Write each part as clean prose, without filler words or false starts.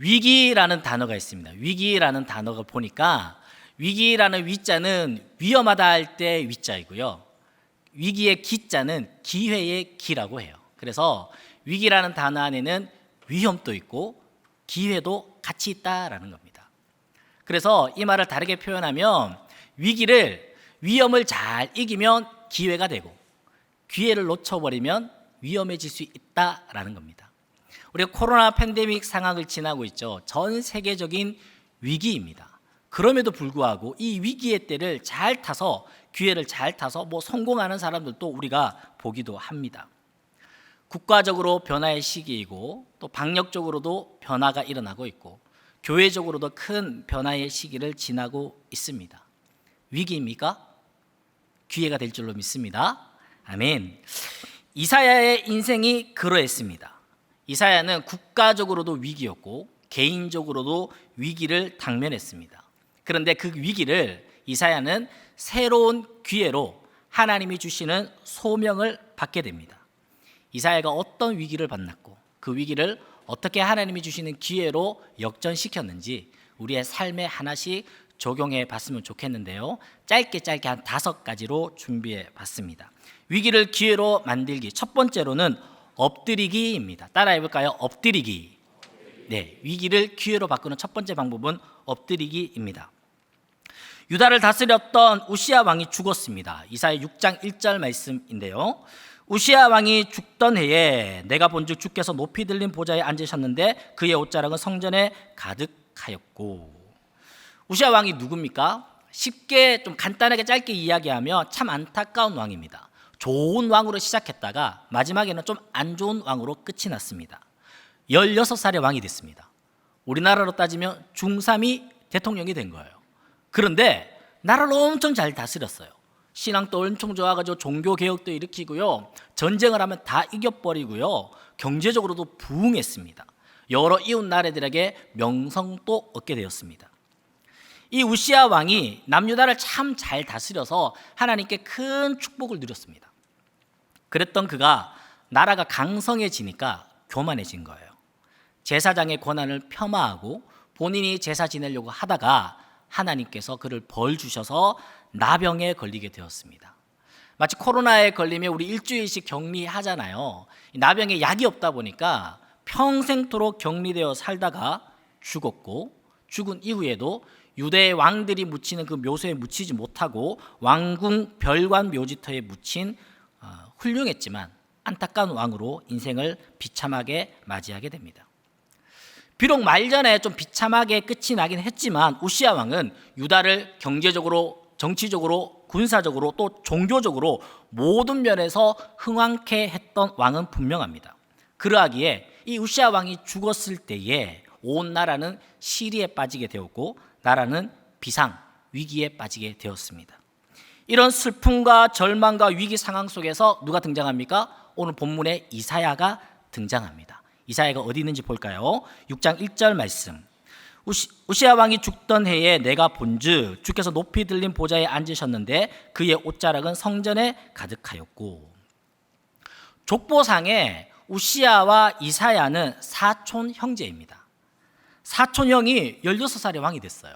위기라는 단어가 있습니다. 위기라는 단어가 보니까 위기라는 위자는 위험하다 할 때 위자이고요. 위기의 기자는 기회의 기라고 해요. 그래서 위기라는 단어 안에는 위험도 있고 기회도 같이 있다라는 겁니다. 그래서 이 말을 다르게 표현하면 위험을 잘 이기면 기회가 되고 기회를 놓쳐버리면 위험해질 수 있다라는 겁니다. 우리가 코로나 팬데믹 상황을 지나고 있죠. 전 세계적인 위기입니다. 그럼에도 불구하고 이 위기의 때를 잘 타서 기회를 잘 타서 성공하는 사람들도 우리가 보기도 합니다. 국가적으로 변화의 시기이고 또 방역적으로도 변화가 일어나고 있고 교회적으로도 큰 변화의 시기를 지나고 있습니다. 위기입니까? 기회가 될 줄로 믿습니다. 아멘. 이사야의 인생이 그러했습니다. 이사야는 국가적으로도 위기였고 개인적으로도 위기를 당면했습니다. 그런데 그 위기를 이사야는 새로운 기회로 하나님이 주시는 소명을 받게 됩니다. 이사야가 어떤 위기를 만났고 그 위기를 어떻게 하나님이 주시는 기회로 역전시켰는지 우리의 삶에 하나씩 적용해 봤으면 좋겠는데요. 짧게 한 5가지로 준비해 봤습니다. 위기를 기회로 만들기. 첫 번째로는 엎드리기입니다. 따라해 볼까요? 엎드리기. 네, 위기를 기회로 바꾸는 첫 번째 방법은 엎드리기입니다. 유다를 다스렸던 우시야 왕이 죽었습니다. 이사야 6장 1절 말씀인데요. 우시야 왕이 죽던 해에 내가 본즉 주께서 높이 들린 보좌에 앉으셨는데 그의 옷자락은 성전에 가득하였고. 우시야 왕이 누굽니까? 쉽게 좀 간단하게 짧게 이야기하면 참 안타까운 왕입니다. 좋은 왕으로 시작했다가 마지막에는 좀 안 좋은 왕으로 끝이 났습니다. 16살의 왕이 됐습니다. 우리나라로 따지면 중3이 대통령이 된 거예요. 그런데 나라를 엄청 잘 다스렸어요. 신앙도 엄청 좋아가지고 종교개혁도 일으키고요. 전쟁을 하면 다 이겨버리고요. 경제적으로도 부흥했습니다. 여러 이웃 나라들에게 명성도 얻게 되었습니다. 이 우시야 왕이 남유다를 참 잘 다스려서 하나님께 큰 축복을 누렸습니다. 그랬던 그가 나라가 강성해지니까 교만해진 거예요. 제사장의 권한을 폄하하고 본인이 제사 지내려고 하다가 하나님께서 그를 벌 주셔서 나병에 걸리게 되었습니다. 마치 코로나에 걸리면 우리 일주일씩 격리하잖아요. 나병에 약이 없다 보니까 평생토록 격리되어 살다가 죽었고 죽은 이후에도 유대의 왕들이 묻히는 그 묘소에 묻히지 못하고 왕궁 별관 묘지터에 묻힌 훌륭했지만 안타까운 왕으로 인생을 비참하게 맞이하게 됩니다. 비록 말년에 좀 비참하게 끝이 나긴 했지만 우시야 왕은 유다를 경제적으로, 정치적으로, 군사적으로 또 종교적으로 모든 면에서 흥왕케 했던 왕은 분명합니다. 그러하기에 이 우시야 왕이 죽었을 때에 온 나라는 시리에 빠지게 되었고 나라는 비상, 위기에 빠지게 되었습니다. 이런 슬픔과 절망과 위기 상황 속에서 누가 등장합니까? 오늘 본문에 이사야가 등장합니다. 이사야가 어디 있는지 볼까요? 6장 1절 말씀. 우시야 왕이 죽던 해에 내가 본즉 주께서 높이 들린 보좌에 앉으셨는데 그의 옷자락은 성전에 가득하였고. 족보상에 우시야와 이사야는 사촌 형제입니다. 사촌 형이 16살의 왕이 됐어요.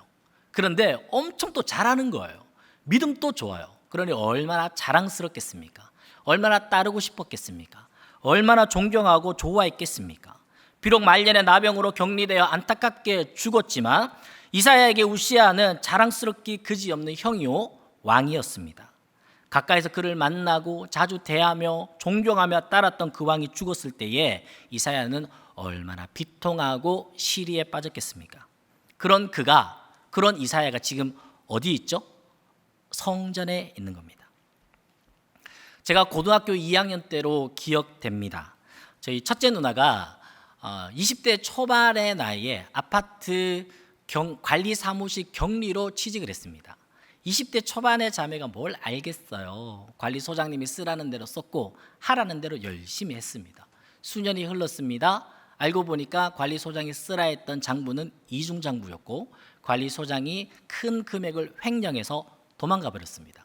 그런데 엄청 또 잘하는 거예요. 믿음도 좋아요. 그러니 얼마나 자랑스럽겠습니까? 얼마나 따르고 싶었겠습니까? 얼마나 존경하고 좋아했겠습니까? 비록 말년에 나병으로 격리되어 안타깝게 죽었지만 이사야에게 우시야는 자랑스럽기 그지없는 형이요 왕이었습니다. 가까이서 그를 만나고 자주 대하며 존경하며 따랐던 그 왕이 죽었을 때에 이사야는 얼마나 비통하고 시리에 빠졌겠습니까? 그런 이사야가 지금 어디 있죠? 성전에 있는 겁니다. 제가 고등학교 2학년 때로 기억됩니다. 저희 첫째 누나가 20대 초반의 나이에 아파트 관리 사무실 경리로 취직을 했습니다. 20대 초반의 자매가 뭘 알겠어요. 관리소장님이 쓰라는 대로 썼고 하라는 대로 열심히 했습니다. 수년이 흘렀습니다. 알고 보니까 관리소장이 쓰라 했던 장부는 이중장부였고 관리소장이 큰 금액을 횡령해서 도망가 버렸습니다.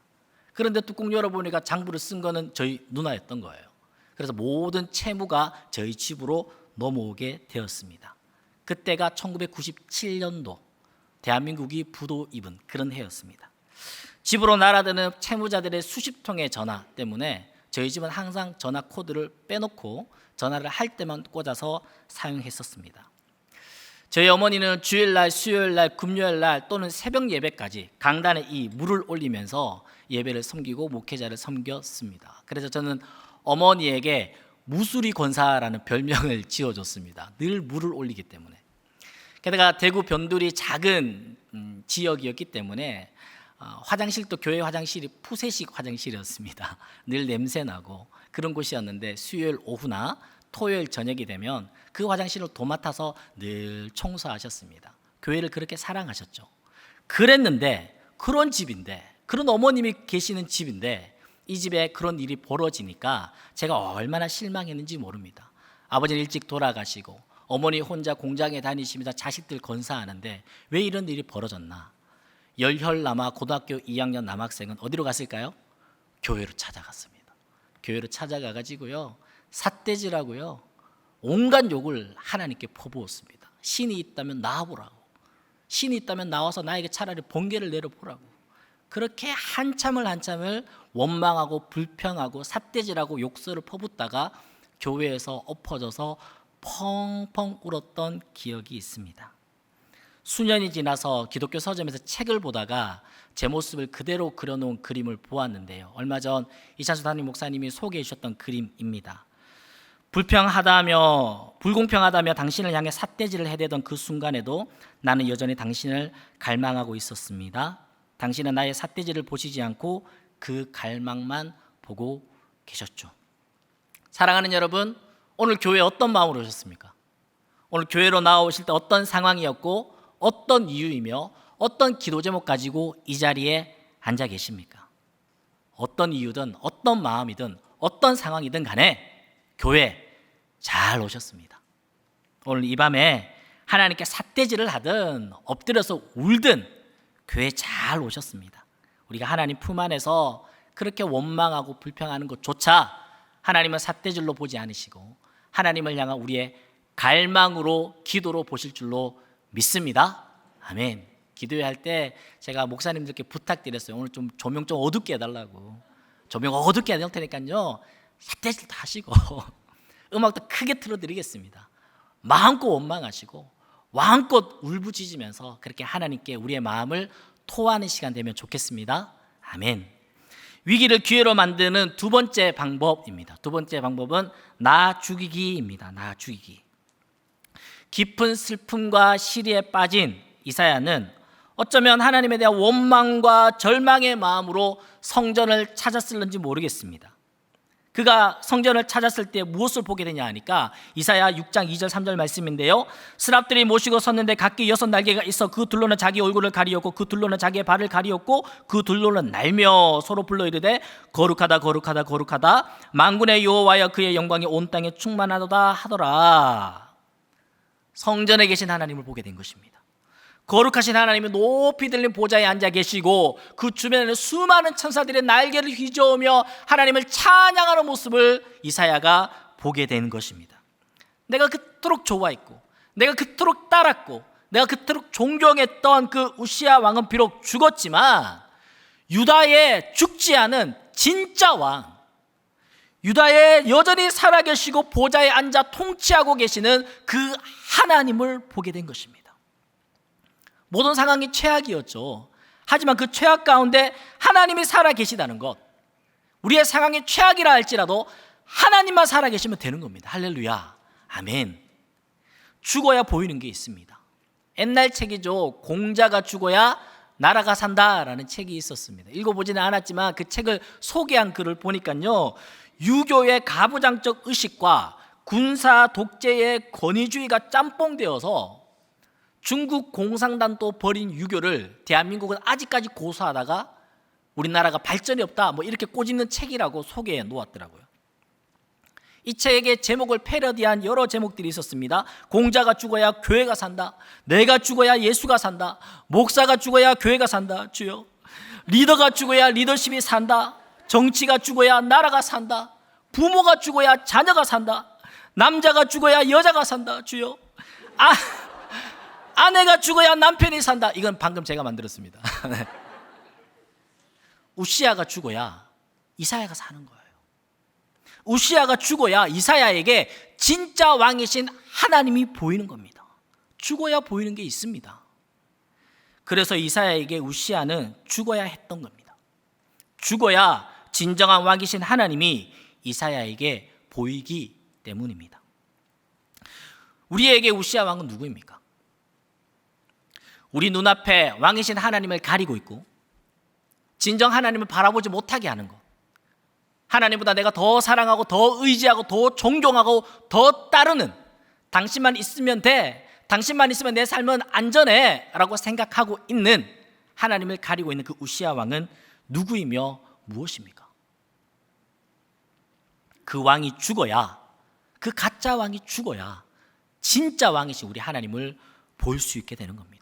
그런데 뚜껑 열어보니까 장부를 쓴 거는 저희 누나였던 거예요. 그래서 모든 채무가 저희 집으로 넘어오게 되었습니다. 그때가 1997년도 대한민국이 부도 입은 그런 해였습니다. 집으로 날아드는 채무자들의 수십 통의 전화 때문에 저희 집은 항상 전화 코드를 빼놓고 전화를 할 때만 꽂아서 사용했었습니다. 저희 어머니는 주일날, 수요일날, 금요일날 또는 새벽 예배까지 강단에 이 물을 올리면서 예배를 섬기고 목회자를 섬겼습니다. 그래서 저는 어머니에게 무수리 권사라는 별명을 지어줬습니다. 늘 물을 올리기 때문에. 게다가 대구 변두리 작은 지역이었기 때문에 화장실도 교회 화장실이 푸세식 화장실이었습니다. 늘 냄새나고 그런 곳이었는데 수요일 오후나 토요일 저녁이 되면 그 화장실을 도맡아서 늘 청소하셨습니다. 교회를 그렇게 사랑하셨죠. 그랬는데 그런 집인데, 그런 어머님이 계시는 집인데 이 집에 그런 일이 벌어지니까 제가 얼마나 실망했는지 모릅니다. 아버지는 일찍 돌아가시고 어머니 혼자 공장에 다니시면서 자식들 건사하는데 왜 이런 일이 벌어졌나? 열혈남아 고등학교 2학년 남학생은 어디로 갔을까요? 교회로 찾아갔습니다. 교회로 찾아가가지고요, 삿대질하고요, 온갖 욕을 하나님께 퍼부었습니다. 신이 있다면 나와보라고, 신이 있다면 나와서 나에게 차라리 번개를 내려보라고. 그렇게 한참을 원망하고 불평하고 삿대질하고 욕설을 퍼붓다가 교회에서 엎어져서 펑펑 울었던 기억이 있습니다. 수년이 지나서 기독교 서점에서 책을 보다가 제 모습을 그대로 그려놓은 그림을 보았는데요, 얼마 전 이찬수 담임 목사님이 소개해 주셨던 그림입니다. 불공평하다며 당신을 향해 삿대질을 해대던 그 순간에도 나는 여전히 당신을 갈망하고 있었습니다. 당신은 나의 삿대질을 보시지 않고 그 갈망만 보고 계셨죠. 사랑하는 여러분, 오늘 교회에 어떤 마음으로 오셨습니까? 오늘 교회로 나오실 때 어떤 상황이었고 어떤 이유이며 어떤 기도 제목 가지고 이 자리에 앉아 계십니까? 어떤 이유든 어떤 마음이든 어떤 상황이든 간에 교회 잘 오셨습니다. 오늘 이 밤에 하나님께 삿대질을 하든 엎드려서 울든 교회 잘 오셨습니다. 우리가 하나님 품 안에서 그렇게 원망하고 불평하는 것조차 하나님은 삿대질로 보지 않으시고 하나님을 향한 우리의 갈망으로, 기도로 보실 줄로 믿습니다. 아멘. 기도할 때 제가 목사님들께 부탁드렸어요. 오늘 좀 조명 좀 어둡게 해달라고. 조명 어둡게 해야 될 테니까요, 삿대질도 하시고 음악도 크게 틀어드리겠습니다. 마음껏 원망하시고 마음껏 울부짖으면서 그렇게 하나님께 우리의 마음을 토하는 시간 되면 좋겠습니다. 아멘. 위기를 기회로 만드는 두 번째 방법입니다. 두 번째 방법은 나 죽이기입니다. 나 죽이기. 깊은 슬픔과 시리에 빠진 이사야는 어쩌면 하나님에 대한 원망과 절망의 마음으로 성전을 찾았을는지 모르겠습니다. 그가 성전을 찾았을 때 무엇을 보게 되냐 하니까 이사야 6장 2절 3절 말씀인데요, 스랍들이 모시고 섰는데 각기 6날개가 있어 그 둘로는 자기 얼굴을 가리었고 그 둘로는 자기의 발을 가리었고 그 둘로는 날며 서로 불러 이르되 거룩하다 거룩하다 거룩하다 만군의 여호와여 그의 영광이 온 땅에 충만하도다 하더라. 성전에 계신 하나님을 보게 된 것입니다. 거룩하신 하나님이 높이 들린 보좌에 앉아 계시고 그 주변에는 수많은 천사들의 날개를 휘저으며 하나님을 찬양하는 모습을 이사야가 보게 된 것입니다. 내가 그토록 좋아했고 내가 그토록 따랐고 내가 그토록 존경했던 그 우시야 왕은 비록 죽었지만 유다에 죽지 않은 진짜 왕, 유다에 여전히 살아계시고 보좌에 앉아 통치하고 계시는 그 하나님을 보게 된 것입니다. 모든 상황이 최악이었죠. 하지만 그 최악 가운데 하나님이 살아계시다는 것, 우리의 상황이 최악이라 할지라도 하나님만 살아계시면 되는 겁니다. 할렐루야, 아멘. 죽어야 보이는 게 있습니다. 옛날 책이죠. 공자가 죽어야 나라가 산다라는 책이 있었습니다. 읽어보지는 않았지만 그 책을 소개한 글을 보니까요, 유교의 가부장적 의식과 군사 독재의 권위주의가 짬뽕되어서 중국 공산당도 버린 유교를 대한민국은 아직까지 고수하다가 우리나라가 발전이 없다 이렇게 꼬집는 책이라고 소개해 놓았더라고요. 이 책의 제목을 패러디한 여러 제목들이 있었습니다. 공자가 죽어야 교회가 산다, 내가 죽어야 예수가 산다, 목사가 죽어야 교회가 산다, 주여 리더가 죽어야 리더십이 산다, 정치가 죽어야 나라가 산다, 부모가 죽어야 자녀가 산다, 남자가 죽어야 여자가 산다, 주여 아내가 죽어야 남편이 산다. 이건 방금 제가 만들었습니다. 우시야가 죽어야 이사야가 사는 거예요. 우시야가 죽어야 이사야에게 진짜 왕이신 하나님이 보이는 겁니다. 죽어야 보이는 게 있습니다. 그래서 이사야에게 우시야는 죽어야 했던 겁니다. 죽어야 진정한 왕이신 하나님이 이사야에게 보이기 때문입니다. 우리에게 우시야 왕은 누구입니까? 우리 눈앞에 왕이신 하나님을 가리고 있고 진정 하나님을 바라보지 못하게 하는 것, 하나님보다 내가 더 사랑하고 더 의지하고 더 존경하고 더 따르는, 당신만 있으면 돼, 당신만 있으면 내 삶은 안전해 라고 생각하고 있는 하나님을 가리고 있는 그 우시야 왕은 누구이며 무엇입니까? 그 왕이 죽어야, 그 가짜 왕이 죽어야 진짜 왕이신 우리 하나님을 볼 수 있게 되는 겁니다.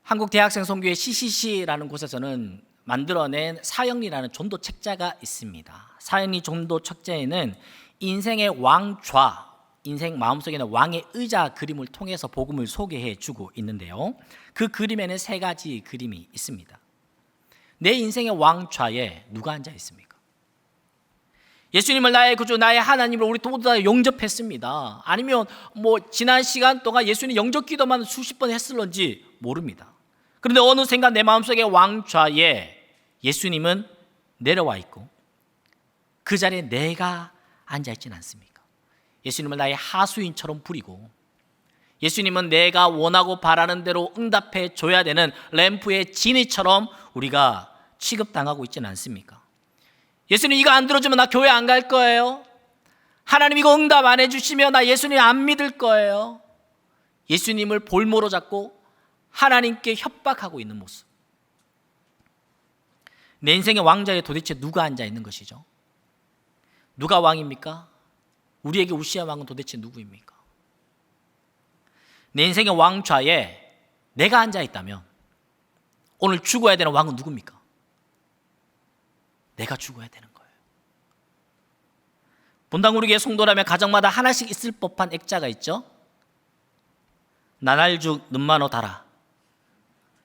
한국대학생 선교회 CCC라는 곳에서는 만들어낸 사형리라는 전도 책자가 있습니다. 사형리 전도 책자에는 인생의 왕좌, 인생 마음속에 있는 왕의 의자 그림을 통해서 복음을 소개해 주고 있는데요, 그 그림에는 세 가지 그림이 있습니다. 내 인생의 왕좌에 누가 앉아 있습니까? 예수님을 나의 구주, 나의 하나님으로 우리 모두 다 영접했습니다. 아니면 지난 시간 동안 예수님 영접 기도만 수십 번 했을런지 모릅니다. 그런데 어느 순간 내 마음속의 왕좌에 예수님은 내려와 있고 그 자리에 내가 앉아있지는 않습니까? 예수님을 나의 하수인처럼 부리고 예수님은 내가 원하고 바라는 대로 응답해 줘야 되는 램프의 지니처럼 우리가 취급당하고 있지는 않습니까? 예수님 이거 안 들어주면 나 교회 안 갈 거예요. 하나님 이거 응답 안 해주시면 나 예수님 안 믿을 거예요. 예수님을 볼모로 잡고 하나님께 협박하고 있는 모습. 내 인생의 왕좌에 도대체 누가 앉아 있는 것이죠? 누가 왕입니까? 우리에게 우시야 왕은 도대체 누구입니까? 내 인생의 왕좌에 내가 앉아 있다면 오늘 죽어야 되는 왕은 누굽니까? 내가 죽어야 되는 거예요. 본당 우리 교회 성도라면 가정마다 하나씩 있을 법한 액자가 있죠. 나날죽 눈만어 달아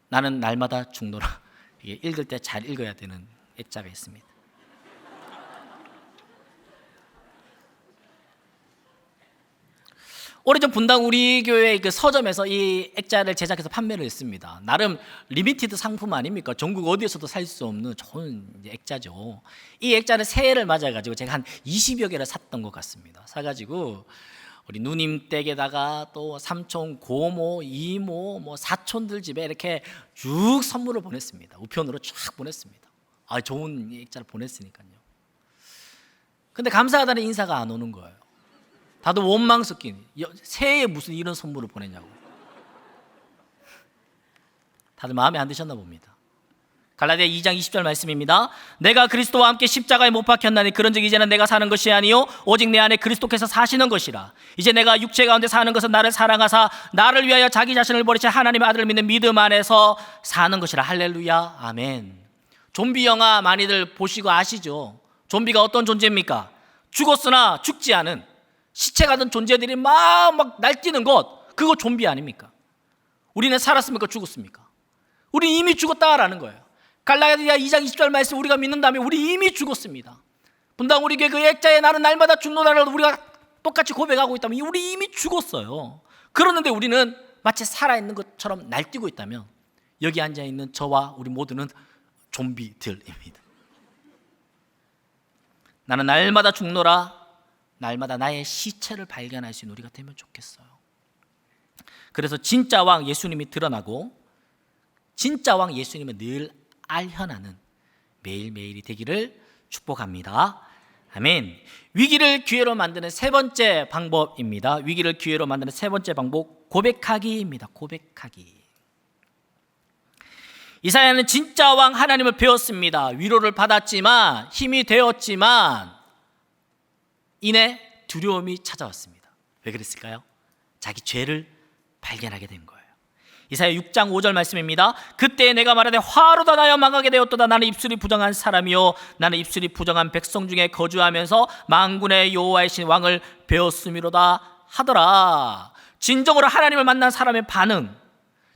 나는 날마다 죽노라. 이게 읽을 때 잘 읽어야 되는 액자가 있습니다. 오래전 분당 우리 교회 그 서점에서 이 액자를 제작해서 판매를 했습니다. 나름 리미티드 상품 아닙니까? 전국 어디에서도 살 수 없는 좋은 액자죠. 이 액자를 새해를 맞아가지고 제가 한 20여 개를 샀던 것 같습니다. 사가지고 우리 누님 댁에다가 또 삼촌, 고모, 이모, 사촌들 집에 이렇게 쭉 선물을 보냈습니다. 우편으로 쫙 보냈습니다. 좋은 액자를 보냈으니까요. 근데 감사하다는 인사가 안 오는 거예요. 다들 원망스럽긴, 새해에 무슨 이런 선물을 보냈냐고. 다들 마음에 안 드셨나 봅니다. 갈라디아 2장 20절 말씀입니다. 내가 그리스도와 함께 십자가에 못 박혔나니 그런즉 이제는 내가 사는 것이 아니요 오직 내 안에 그리스도께서 사시는 것이라. 이제 내가 육체 가운데 사는 것은 나를 사랑하사 나를 위하여 자기 자신을 버리신 하나님의 아들을 믿는 믿음 안에서 사는 것이라. 할렐루야, 아멘. 좀비 영화 많이들 보시고 아시죠? 좀비가 어떤 존재입니까? 죽었으나 죽지 않은 시체 같은 존재들이 막 날뛰는 것, 그거 좀비 아닙니까? 우리는 살았습니까? 죽었습니까? 우리 이미 죽었다라는 거예요. 갈라디아 2장 20절 말씀 우리가 믿는다면 우리 이미 죽었습니다. 분당 우리 교회 그 액자에 나는 날마다 죽노라를 우리가 똑같이 고백하고 있다면 우리 이미 죽었어요. 그러는데 우리는 마치 살아있는 것처럼 날뛰고 있다면 여기 앉아있는 저와 우리 모두는 좀비들입니다. 나는 날마다 죽노라, 날마다 나의 시체를 발견할 수 있는 우리가 되면 좋겠어요. 그래서 진짜 왕 예수님이 드러나고 진짜 왕 예수님은 늘 알현하는 매일매일이 되기를 축복합니다. 아멘. 위기를 기회로 만드는 세 번째 방법입니다. 위기를 기회로 만드는 세 번째 방법, 고백하기입니다. 고백하기. 이사야는 진짜 왕 하나님을 배웠습니다. 위로를 받았지만, 힘이 되었지만 이내 두려움이 찾아왔습니다. 왜 그랬을까요? 자기 죄를 발견하게 된 거예요. 이사야 6장 5절 말씀입니다. 그때 내가 말하되 화로 닫아여 망하게 되었도다. 나는 입술이 부정한 사람이요 나는 입술이 부정한 백성 중에 거주하면서 만군의 여호와의 신 왕을 배웠음이로다 하더라. 진정으로 하나님을 만난 사람의 반응,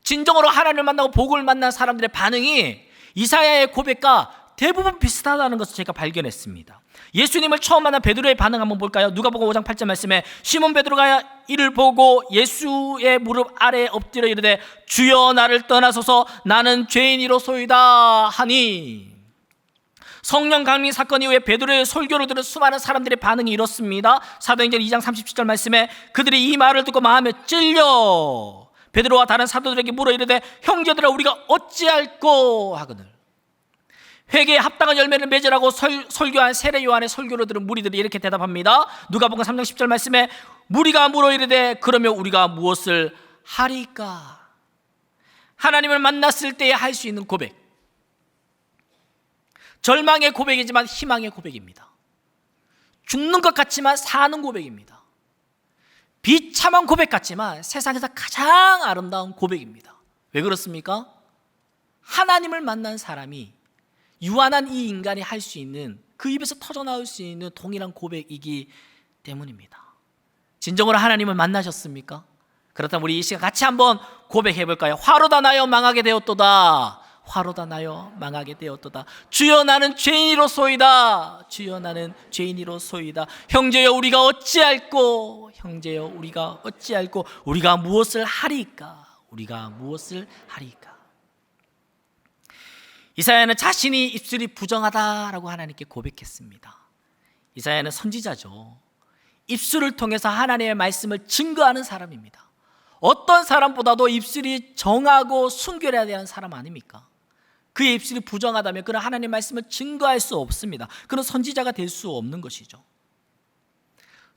진정으로 하나님을 만나고 복을 만난 사람들의 반응이 이사야의 고백과 대부분 비슷하다는 것을 제가 발견했습니다. 예수님을 처음 만난 베드로의 반응 한번 볼까요? 누가복음 5장 8절 말씀에 시몬 베드로가 이를 보고 예수의 무릎 아래에 엎드려 이르되 주여 나를 떠나소서 나는 죄인이로소이다 하니, 성령 강림 사건 이후에 베드로의 설교를 들은 수많은 사람들의 반응이 이렇습니다. 사도행전 2장 37절 말씀에 그들이 이 말을 듣고 마음에 찔려 베드로와 다른 사도들에게 물어 이르되 형제들아 우리가 어찌할꼬 하거늘, 회개에 합당한 열매를 맺으라고 설교한 세례 요한의 설교를 들은 무리들이 이렇게 대답합니다. 누가복음 3장 10절 말씀에 무리가 물어 이르되 그러면 우리가 무엇을 하리까? 하나님을 만났을 때에 할 수 있는 고백, 절망의 고백이지만 희망의 고백입니다. 죽는 것 같지만 사는 고백입니다. 비참한 고백 같지만 세상에서 가장 아름다운 고백입니다. 왜 그렇습니까? 하나님을 만난 사람이, 유한한 이 인간이 할 수 있는, 그 입에서 터져나올 수 있는 동일한 고백이기 때문입니다. 진정으로 하나님을 만나셨습니까? 그렇다면 우리 이 시간 같이 한번 고백해 볼까요? 화로다 나여 망하게 되었도다. 화로다 나여 망하게 되었도다. 주여 나는 죄인이로소이다. 주여 나는 죄인이로소이다. 형제여 우리가 어찌할꼬? 형제여 우리가 어찌할꼬? 우리가 무엇을 하리까? 우리가 무엇을 하리까? 이사야는 자신이 입술이 부정하다라고 하나님께 고백했습니다. 이사야는 선지자죠. 입술을 통해서 하나님의 말씀을 증거하는 사람입니다. 어떤 사람보다도 입술이 정하고 순결해야 되는 사람 아닙니까? 그의 입술이 부정하다면 그는 하나님의 말씀을 증거할 수 없습니다. 그는 선지자가 될 수 없는 것이죠.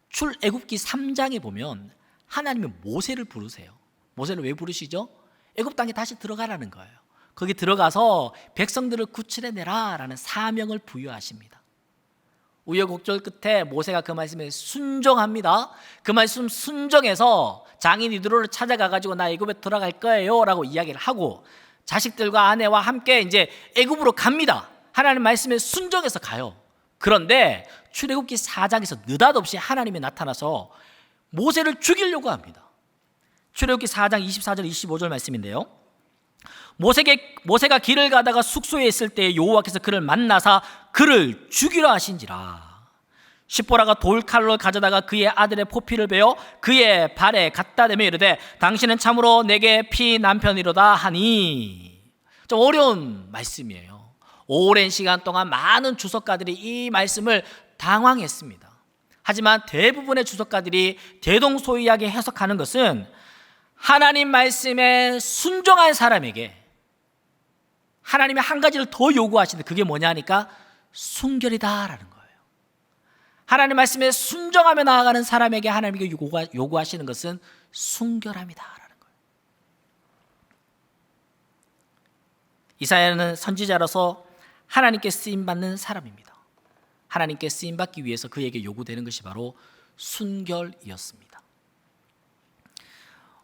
출애굽기 3장에 보면 하나님은 모세를 부르세요. 모세를 왜 부르시죠? 애굽 땅에 다시 들어가라는 거예요. 거기 들어가서 백성들을 구출해내라 라는 사명을 부여하십니다. 우여곡절 끝에 모세가 그 말씀에 순종합니다. 그 말씀 순종해서 장인 이드로를 찾아가가지고 나 애굽에 들어갈 거예요 라고 이야기를 하고 자식들과 아내와 함께 이제 애굽으로 갑니다. 하나님 말씀에 순종해서 가요. 그런데 출애굽기 4장에서 느닷없이 하나님이 나타나서 모세를 죽이려고 합니다. 출애굽기 4장 24절 25절 말씀인데요, 모세가 길을 가다가 숙소에 있을 때 여호와께서 그를 만나사 그를 죽이려 하신지라. 십보라가 돌칼로 가져다가 그의 아들의 포피를 베어 그의 발에 갖다 대며 이르되 당신은 참으로 내게 피 남편이로다 하니. 좀 어려운 말씀이에요. 오랜 시간 동안 많은 주석가들이 이 말씀을 당황했습니다. 하지만 대부분의 주석가들이 대동소이하게 해석하는 것은 하나님 말씀에 순종한 사람에게 하나님이 한 가지를 더 요구하시는데 그게 뭐냐 하니까 순결이다라는 거예요. 하나님 말씀에 순종하며 나아가는 사람에게 하나님께 요구하시는 것은 순결함이다라는 거예요. 이사야는 선지자로서 하나님께 쓰임받는 사람입니다. 하나님께 쓰임받기 위해서 그에게 요구되는 것이 바로 순결이었습니다.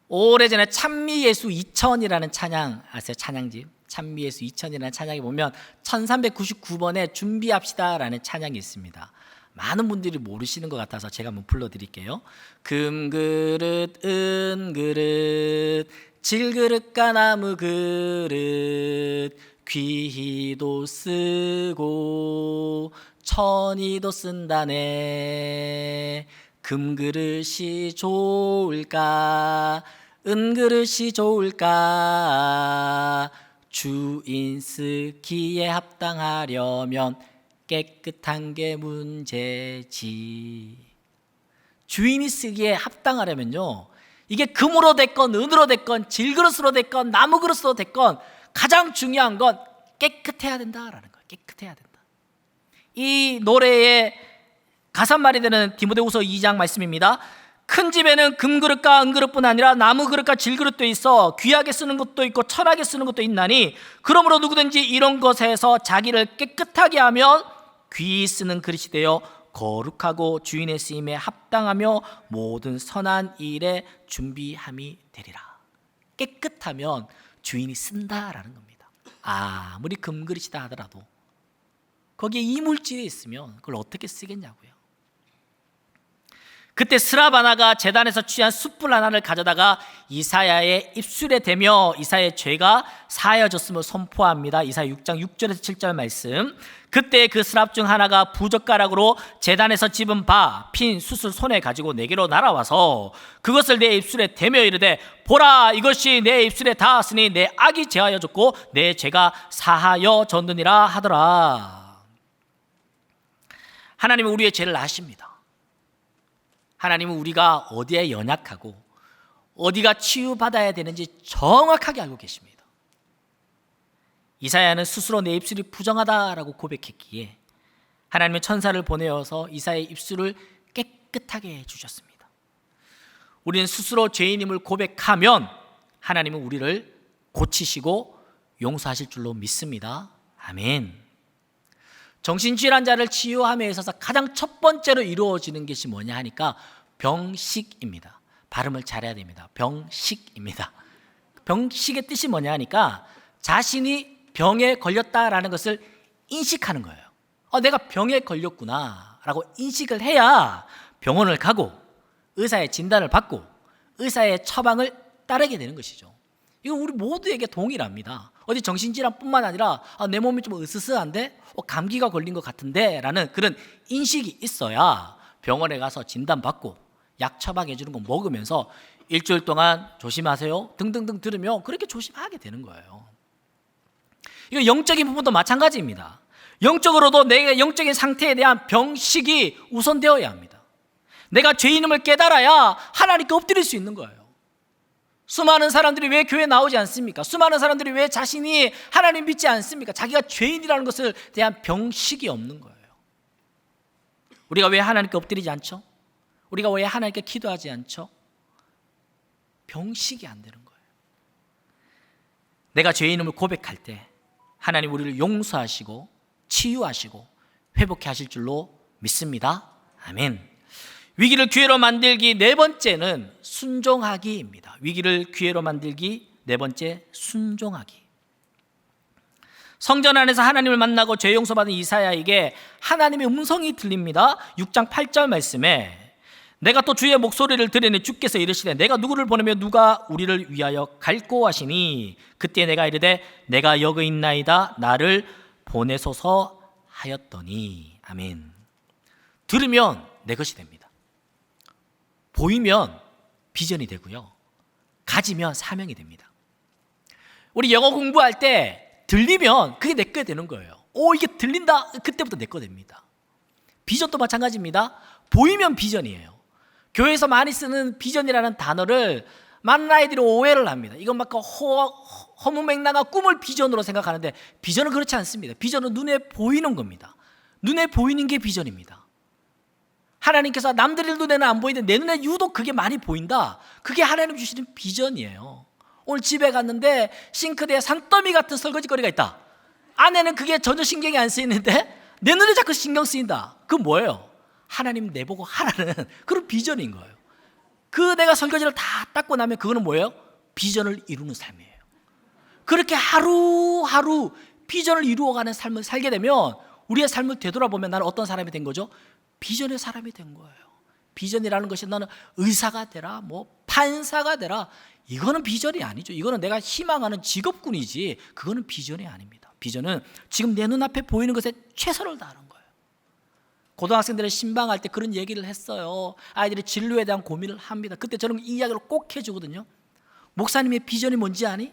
오래전에 찬미예수 2000이라는 찬양 아세요? 찬양집 찬미예수 2000이라는 찬양에 보면 1399번에 준비합시다라는 찬양이 있습니다. 많은 분들이 모르시는 것 같아서 제가 한번 불러드릴게요. 금그릇 은그릇 질그릇과 나무그릇 귀히도 쓰고 천이도 쓴다네. 금그릇이 좋을까 은그릇이 좋을까 주인 쓰기에 합당하려면 깨끗한 게 문제지. 주인이 쓰기에 합당하려면요, 이게 금으로 됐건 은으로 됐건 질그릇으로 됐건 나무그릇으로 됐건 가장 중요한 건 깨끗해야 된다라는 거예요. 깨끗해야 된다. 이 노래의 가사말이 되는 디모데후서 2장 말씀입니다. 큰 집에는 금그릇과 은그릇뿐 아니라 나무그릇과 질그릇도 있어 귀하게 쓰는 것도 있고 천하게 쓰는 것도 있나니 그러므로 누구든지 이런 것에서 자기를 깨끗하게 하면 귀히 쓰는 그릇이 되어 거룩하고 주인의 쓰임에 합당하며 모든 선한 일에 준비함이 되리라. 깨끗하면 주인이 쓴다라는 겁니다. 아무리 금그릇이다 하더라도 거기에 이물질이 있으면 그걸 어떻게 쓰겠냐고요. 그때 스랍 하나가 제단에서 취한 숯불 하나를 가져다가 이사야의 입술에 대며 이사야의 죄가 사하여졌음을 선포합니다. 이사야 6장 6절에서 7절 말씀. 그때 그 스랍 중 하나가 부젓가락으로 제단에서 집은 바 핀 숯을 손에 가지고 내게로 날아와서 그것을 내 입술에 대며 이르되 보라, 이것이 내 입술에 닿았으니 내 악이 제하여졌고 내 죄가 사하여졌느니라 하더라. 하나님은 우리의 죄를 아십니다. 하나님은 우리가 어디에 연약하고 어디가 치유받아야 되는지 정확하게 알고 계십니다. 이사야는 스스로 내 입술이 부정하다라고 고백했기에 하나님은 천사를 보내어서 이사야의 입술을 깨끗하게 해주셨습니다. 우리는 스스로 죄인임을 고백하면 하나님은 우리를 고치시고 용서하실 줄로 믿습니다. 아멘. 정신질환자를 치유함에 있어서 가장 첫 번째로 이루어지는 것이 뭐냐 하니까 병식입니다. 발음을 잘해야 됩니다. 병식입니다. 병식의 뜻이 뭐냐 하니까 자신이 병에 걸렸다라는 것을 인식하는 거예요. 내가 병에 걸렸구나 라고 인식을 해야 병원을 가고 의사의 진단을 받고 의사의 처방을 따르게 되는 것이죠. 이거 우리 모두에게 동일합니다. 어디 정신질환뿐만 아니라 내 몸이 좀 으스스한데 감기가 걸린 것 같은데 라는 그런 인식이 있어야 병원에 가서 진단받고 약 처방해 주는 거 먹으면서 일주일 동안 조심하세요 등등등 들으면 그렇게 조심하게 되는 거예요. 이거 영적인 부분도 마찬가지입니다. 영적으로도 내 영적인 상태에 대한 병식이 우선되어야 합니다. 내가 죄인임을 깨달아야 하나님께 엎드릴 수 있는 거예요. 수많은 사람들이 왜 교회에 나오지 않습니까? 수많은 사람들이 왜 자신이 하나님 믿지 않습니까? 자기가 죄인이라는 것을 대한 병식이 없는 거예요. 우리가 왜 하나님께 엎드리지 않죠? 우리가 왜 하나님께 기도하지 않죠? 병식이 안 되는 거예요. 내가 죄인임을 고백할 때 하나님 우리를 용서하시고 치유하시고 회복해 하실 줄로 믿습니다. 아멘. 위기를 기회로 만들기 네 번째는 순종하기입니다. 위기를 기회로 만들기 네 번째, 순종하기. 성전 안에서 하나님을 만나고 죄 용서받은 이사야에게 하나님의 음성이 들립니다. 6장 8절 말씀에 내가 또 주의 목소리를 들으니 주께서 이르시되 내가 누구를 보내며 누가 우리를 위하여 갈꼬 하시니 그때 내가 이르되 내가 여기 있나이다 나를 보내소서 하였더니. 아멘. 들으면 내 것이 됩니다. 보이면 비전이 되고요. 가지면 사명이 됩니다. 우리 영어 공부할 때 들리면 그게 내 거 되는 거예요. 이게 들린다? 그때부터 내 거 됩니다. 비전도 마찬가지입니다. 보이면 비전이에요. 교회에서 많이 쓰는 비전이라는 단어를 많은 아이들이 오해를 합니다. 이건 막 허무맹랑한 꿈을 비전으로 생각하는데 비전은 그렇지 않습니다. 비전은 눈에 보이는 겁니다. 눈에 보이는 게 비전입니다. 하나님께서 남들의 눈에는 안 보이는데 내 눈에 유독 그게 많이 보인다. 그게 하나님 주시는 비전이에요. 오늘 집에 갔는데 싱크대에 산더미 같은 설거지거리가 있다. 안에는 그게 전혀 신경이 안 쓰이는데 내 눈에 자꾸 신경 쓰인다. 그건 뭐예요? 하나님 내보고 하라는 그런 비전인 거예요. 그 내가 설거지를 다 닦고 나면 그거는 뭐예요? 비전을 이루는 삶이에요. 그렇게 하루하루 비전을 이루어가는 삶을 살게 되면 우리의 삶을 되돌아보면 나는 어떤 사람이 된 거죠? 비전의 사람이 된 거예요. 비전이라는 것이 나는 의사가 되라, 판사가 되라, 이거는 비전이 아니죠. 이거는 내가 희망하는 직업군이지 그거는 비전이 아닙니다. 비전은 지금 내 눈앞에 보이는 것에 최선을 다하는 거예요. 고등학생들을 신방할 때 그런 얘기를 했어요. 아이들이 진로에 대한 고민을 합니다. 그때 저는 이 이야기를 꼭 해주거든요. 목사님의 비전이 뭔지 아니?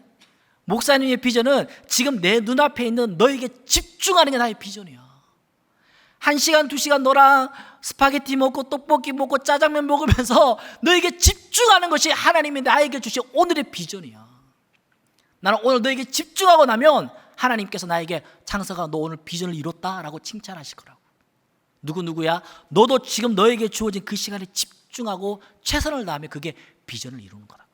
목사님의 비전은 지금 내 눈앞에 있는 너에게 집중하는 게 나의 비전이야. 1시간, 2시간 너랑 스파게티 먹고 떡볶이 먹고 짜장면 먹으면서 너에게 집중하는 것이 하나님이 나에게 주신 오늘의 비전이야. 나는 오늘 너에게 집중하고 나면 하나님께서 나에게 창석아 너 오늘 비전을 이뤘다라고 칭찬하실 거라고. 누구야? 너도 지금 너에게 주어진 그 시간에 집중하고 최선을 다하면 그게 비전을 이루는 거라고.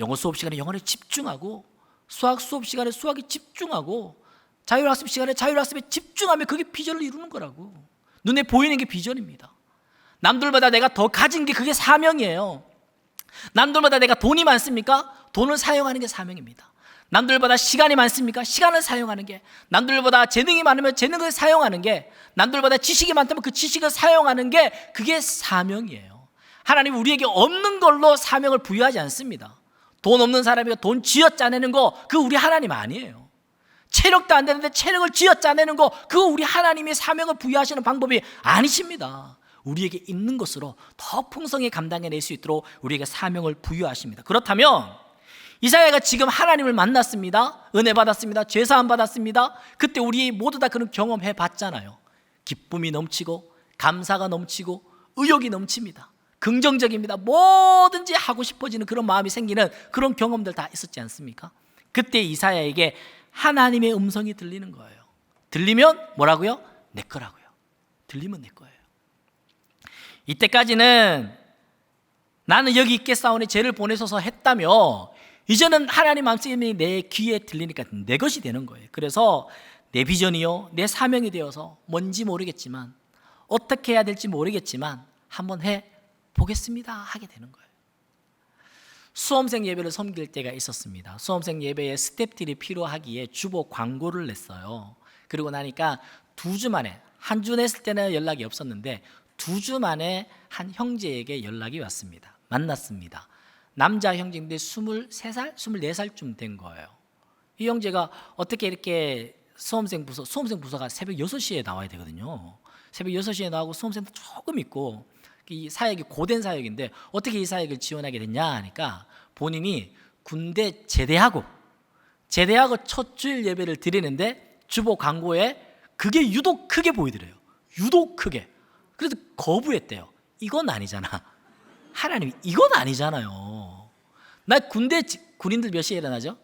영어 수업 시간에 영어에 집중하고 수학 수업 시간에 수학에 집중하고 자율학습 시간에 자율학습에 집중하면 그게 비전을 이루는 거라고. 눈에 보이는 게 비전입니다. 남들보다 내가 더 가진 게 그게 사명이에요. 남들보다 내가 돈이 많습니까? 돈을 사용하는 게 사명입니다. 남들보다 시간이 많습니까? 시간을 사용하는 게. 남들보다 재능이 많으면 재능을 사용하는 게. 남들보다 지식이 많다면 그 지식을 사용하는 게, 그게 사명이에요. 하나님은 우리에게 없는 걸로 사명을 부여하지 않습니다. 돈 없는 사람이 돈 쥐어짜내는 거, 그거 우리 하나님 아니에요. 체력도 안 되는데 체력을 쥐어짜내는 거, 그거 우리 하나님이 사명을 부여하시는 방법이 아니십니다. 우리에게 있는 것으로 더 풍성히 감당해낼 수 있도록 우리에게 사명을 부여하십니다. 그렇다면 이사야가 지금 하나님을 만났습니다. 은혜 받았습니다. 죄사함 받았습니다. 그때 우리 모두 다 그런 경험해 봤잖아요. 기쁨이 넘치고 감사가 넘치고 의욕이 넘칩니다. 긍정적입니다. 뭐든지 하고 싶어지는 그런 마음이 생기는 그런 경험들 다 있었지 않습니까? 그때 이사야에게 하나님의 음성이 들리는 거예요. 들리면 뭐라고요? 내 거라고요. 들리면 내 거예요. 이때까지는 나는 여기 있겠사오니 죄를 보내소서 했다며, 이제는 하나님 말씀이 내 귀에 들리니까 내 것이 되는 거예요. 그래서 내 비전이요, 내 사명이 되어서 뭔지 모르겠지만, 어떻게 해야 될지 모르겠지만 한번 해보겠습니다 하게 되는 거예요. 수험생 예배를 섬길 때가 있었습니다. 수험생 예배에 스태프들이 필요하기에 주보 광고를 냈어요. 그리고 나니까 2주 만에, 한 주 냈을 때는 연락이 없었는데 2주 만에 한 형제에게 연락이 왔습니다. 만났습니다. 남자 형제인데 23살, 24살쯤 된 거예요. 이 형제가 어떻게 이렇게 수험생 부서가 새벽 6시에 나와야 되거든요. 새벽 6시에 나오고 수험생도 조금 있고, 이 사역이 고된 사역인데 어떻게 이 사역을 지원하게 됐냐 하니까, 본인이 군대 제대하고 첫 주일 예배를 드리는데 주보 광고에 그게 유독 크게 보이더래요. 유독 크게. 그래서 거부했대요. 이건 아니잖아. 하나님, 이건 아니잖아요. 나 군인들 몇 시에 일어나죠?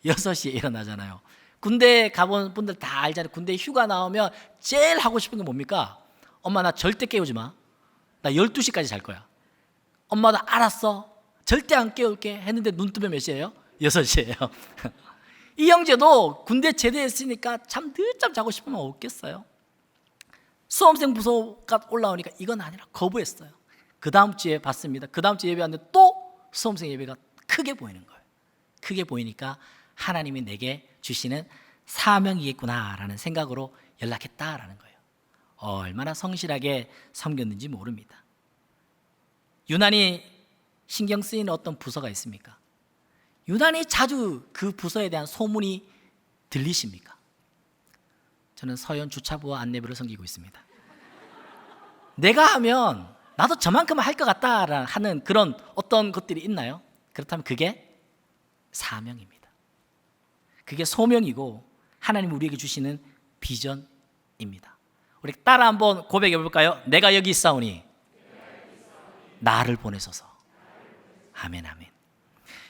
6시에 일어나잖아요. 군대 가본 분들 다 알잖아요. 군대 휴가 나오면 제일 하고 싶은 게 뭡니까? 엄마, 나 절대 깨우지 마. 나 12시까지 잘 거야. 엄마, 나 알았어. 절대 안 깨울게 했는데 눈 뜨면 몇 시예요? 6시예요. 이 형제도 군대 제대했으니까 참 늦잠 자고 싶으면 없겠어요. 수험생 부서가 올라오니까 이건 아니라 거부했어요. 그 다음 주에 봤습니다. 그 다음 주에 예배하는데 또 수험생 예배가 크게 보이는 거예요. 크게 보이니까 하나님이 내게 주시는 사명이겠구나라는 생각으로 연락했다라는 거예요. 얼마나 성실하게 섬겼는지 모릅니다. 유난히 신경 쓰이는 어떤 부서가 있습니까? 유난히 자주 그 부서에 대한 소문이 들리십니까? 저는 서현 주차부와 안내부를 섬기고 있습니다. 내가 하면 나도 저만큼은 할 것 같다 하는 그런 어떤 것들이 있나요? 그렇다면 그게 사명입니다. 그게 소명이고 하나님 우리에게 주시는 비전입니다. 우리 따라 한번 고백해 볼까요? 내가 여기 있사오니 나를 보내소서. 아멘, 아멘.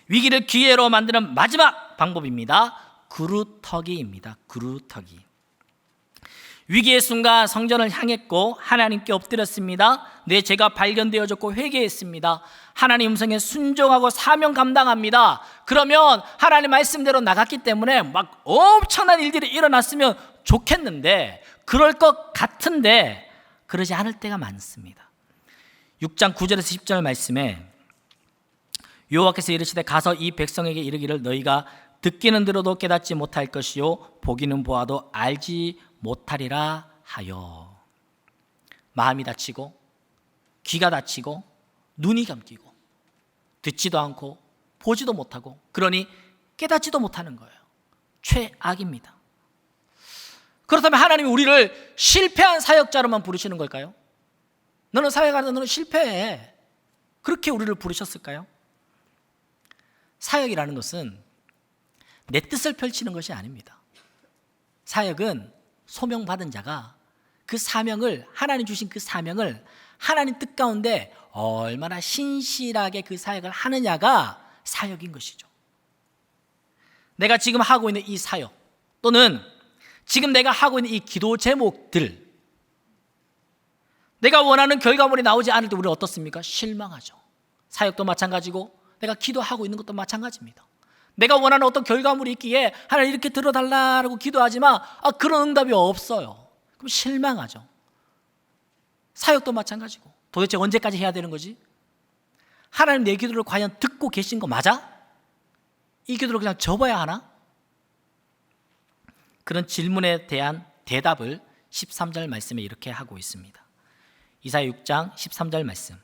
위기를 기회로 만드는 마지막 방법입니다. 그루터기입니다. 그루터기. 위기의 순간 성전을 향했고 하나님께 엎드렸습니다. 내 죄가 발견되어졌고 회개했습니다. 하나님 음성에 순종하고 사명 감당합니다. 그러면 하나님 말씀대로 나갔기 때문에 막 엄청난 일들이 일어났으면 좋겠는데, 그럴 것 같은데 그러지 않을 때가 많습니다. 6장 9절에서 10절 말씀에 여호와께서 이르시되 가서 이 백성에게 이르기를 너희가 듣기는 들어도 깨닫지 못할 것이요 보기는 보아도 알지 못하리라 하여. 마음이 다치고 귀가 다치고 눈이 감기고 듣지도 않고 보지도 못하고, 그러니 깨닫지도 못하는 거예요. 최악입니다. 그렇다면 하나님이 우리를 실패한 사역자로만 부르시는 걸까요? 너는 사역하는데 너는 실패해, 그렇게 우리를 부르셨을까요? 사역이라는 것은 내 뜻을 펼치는 것이 아닙니다. 사역은 소명받은 자가 그 사명을, 하나님 주신 그 사명을 하나님 뜻 가운데 얼마나 신실하게 그 사역을 하느냐가 사역인 것이죠. 내가 지금 하고 있는 이 사역, 또는 지금 내가 하고 있는 이 기도 제목들, 내가 원하는 결과물이 나오지 않을 때 우리는 어떻습니까? 실망하죠. 사역도 마찬가지고 내가 기도하고 있는 것도 마찬가지입니다. 내가 원하는 어떤 결과물이 있기에 하나님 이렇게 들어달라고 기도하지만 그런 응답이 없어요. 그럼 실망하죠. 사역도 마찬가지고 도대체 언제까지 해야 되는 거지? 하나님 내 기도를 과연 듣고 계신 거 맞아? 이 기도를 그냥 접어야 하나? 그런 질문에 대한 대답을 13절 말씀에 이렇게 하고 있습니다. 이사야 6장 13절 말씀.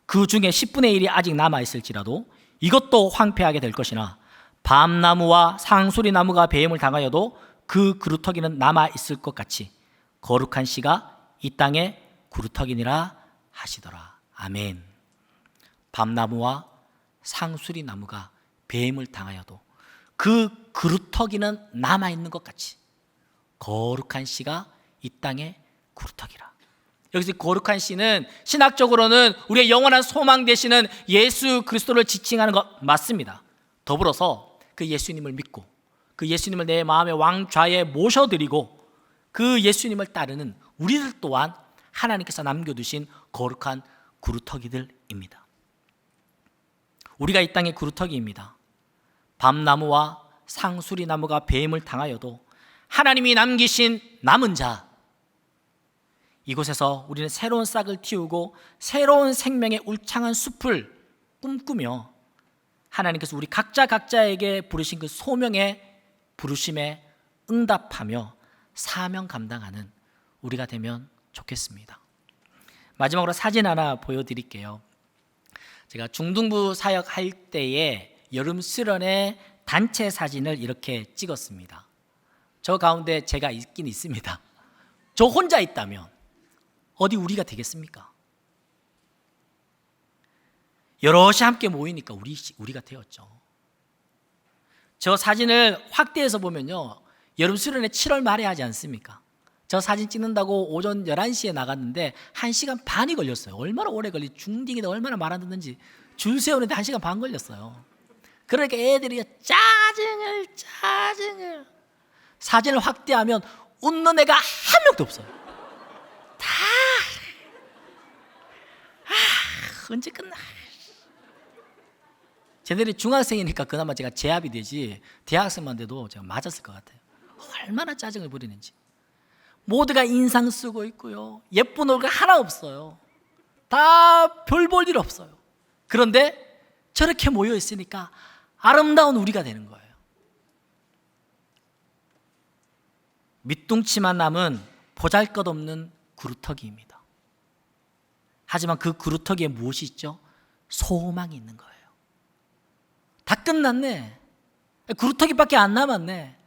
그 중에 10분의 1이 아직 남아있을지라도 이것도 황폐하게 될 것이나 밤나무와 상수리나무가 배임을 당하여도 그 그루터기는 남아있을 것 같이 거룩한 씨가 이 땅에 그루터기니라 하시더라. 아멘. 밤나무와 상수리나무가 배임을 당하여도 그 그루터기는 남아있는 것 같이 거룩한 씨가 이 땅에 그루터기라. 여기서 거룩한 씨는 신학적으로는 우리의 영원한 소망 되시는 예수 그리스도를 지칭하는 것 맞습니다. 더불어서 그 예수님을 믿고 그 예수님을 내 마음의 왕좌에 모셔드리고 그 예수님을 따르는 우리들 또한 하나님께서 남겨두신 거룩한 그루터기들입니다. 우리가 이 땅의 그루터기입니다. 밤나무와 상수리나무가 배임을 당하여도 하나님이 남기신 남은 자, 이곳에서 우리는 새로운 싹을 틔우고 새로운 생명의 울창한 숲을 꿈꾸며 하나님께서 우리 각자에게 부르신 그 소명의 부르심에 응답하며 사명 감당하는 우리가 되면 좋겠습니다. 마지막으로 사진 하나 보여드릴게요. 제가 중등부 사역할 때에 여름 수련회 단체 사진을 이렇게 찍었습니다. 저 가운데 제가 있긴 있습니다. 저 혼자 있다면 어디 우리가 되겠습니까? 여럿이 함께 모이니까 우리가 되었죠. 저 사진을 확대해서 보면요, 여름 수련회 7월 말에 하지 않습니까? 저 사진 찍는다고 오전 11시에 나갔는데 1시간 반이 걸렸어요. 얼마나 오래 중딩이다 얼마나 말 안 듣는지 줄 세우는데 1시간 반 걸렸어요. 그러니까 애들이 짜증을 사진을 확대하면 웃는 애가 한 명도 없어요. 다 언제 끝나? 쟤들이 중학생이니까 그나마 제가 제압이 되지 대학생만 돼도 제가 맞았을 것 같아요. 얼마나 짜증을 부리는지. 모두가 인상 쓰고 있고요, 예쁜 얼굴 하나 없어요. 다 별 볼 일 없어요. 그런데 저렇게 모여 있으니까 아름다운 우리가 되는 거예요. 밑둥치만 남은 보잘것없는 그루터기입니다. 하지만 그 그루터기에 무엇이 있죠? 소망이 있는 거예요. 다 끝났네. 그루터기밖에 안 남았네.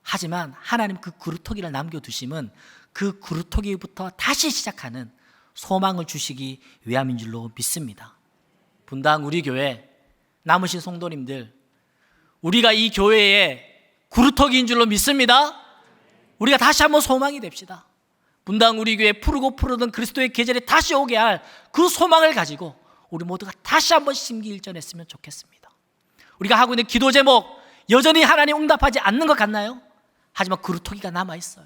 하지만 하나님 그 그루터기를 남겨두심은 그 그루터기부터 다시 시작하는 소망을 주시기 위함인 줄로 믿습니다. 분당 우리 교회 남으신 성도님들, 우리가 이 교회의 그루터기인 줄로 믿습니다. 우리가 다시 한번 소망이 됩시다. 분당 우리 교회 푸르고 푸르던 그리스도의 계절이 다시 오게 할 그 소망을 가지고 우리 모두가 다시 한번 심기일전했으면 좋겠습니다. 우리가 하고 있는 기도 제목 여전히 하나님 응답하지 않는 것 같나요? 하지만 그루터기가 남아있어요.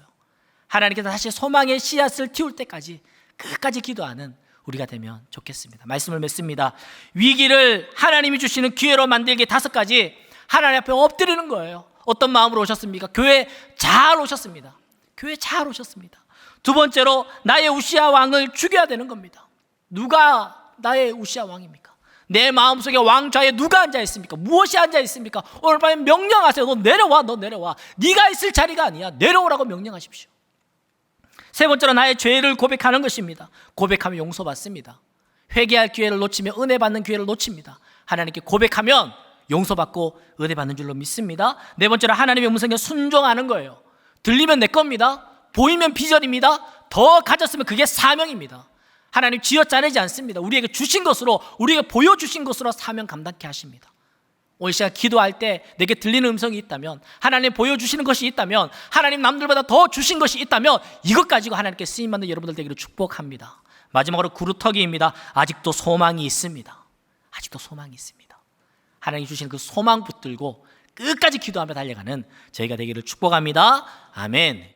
하나님께서 다시 소망의 씨앗을 틔울 때까지 끝까지 기도하는 우리가 되면 좋겠습니다. 말씀을 맺습니다. 위기를 하나님이 주시는 기회로 만들기 5가지 하나님 앞에 엎드리는 거예요. 어떤 마음으로 오셨습니까? 교회 잘 오셨습니다. 교회 잘 오셨습니다. 두 번째로 나의 우시아 왕을 죽여야 되는 겁니다. 누가 나의 우시아 왕입니까? 내 마음속에 왕좌에 누가 앉아 있습니까? 무엇이 앉아 있습니까? 오늘 밤에 명령하세요. 너 내려와. 네가 있을 자리가 아니야. 내려오라고 명령하십시오. 세 번째로 나의 죄를 고백하는 것입니다. 고백하면 용서받습니다. 회개할 기회를 놓치면 은혜 받는 기회를 놓칩니다. 하나님께 고백하면 용서받고 은혜 받는 줄로 믿습니다. 네 번째로 하나님의 음성에 순종하는 거예요. 들리면 내 겁니다. 보이면 비전입니다. 더 가졌으면 그게 사명입니다. 하나님 쥐어짜내지 않습니다. 우리에게 주신 것으로, 우리에게 보여주신 것으로 사명 감당케 하십니다. 오늘 시간 기도할 때 내게 들리는 음성이 있다면, 하나님 보여주시는 것이 있다면, 하나님 남들보다 더 주신 것이 있다면 이것 가지고 하나님께 쓰임받는 여러분들 되기를 축복합니다. 마지막으로 그루터기입니다. 아직도 소망이 있습니다. 아직도 소망이 있습니다. 하나님이 주신 그 소망 붙들고 끝까지 기도하며 달려가는 저희가 되기를 축복합니다. 아멘.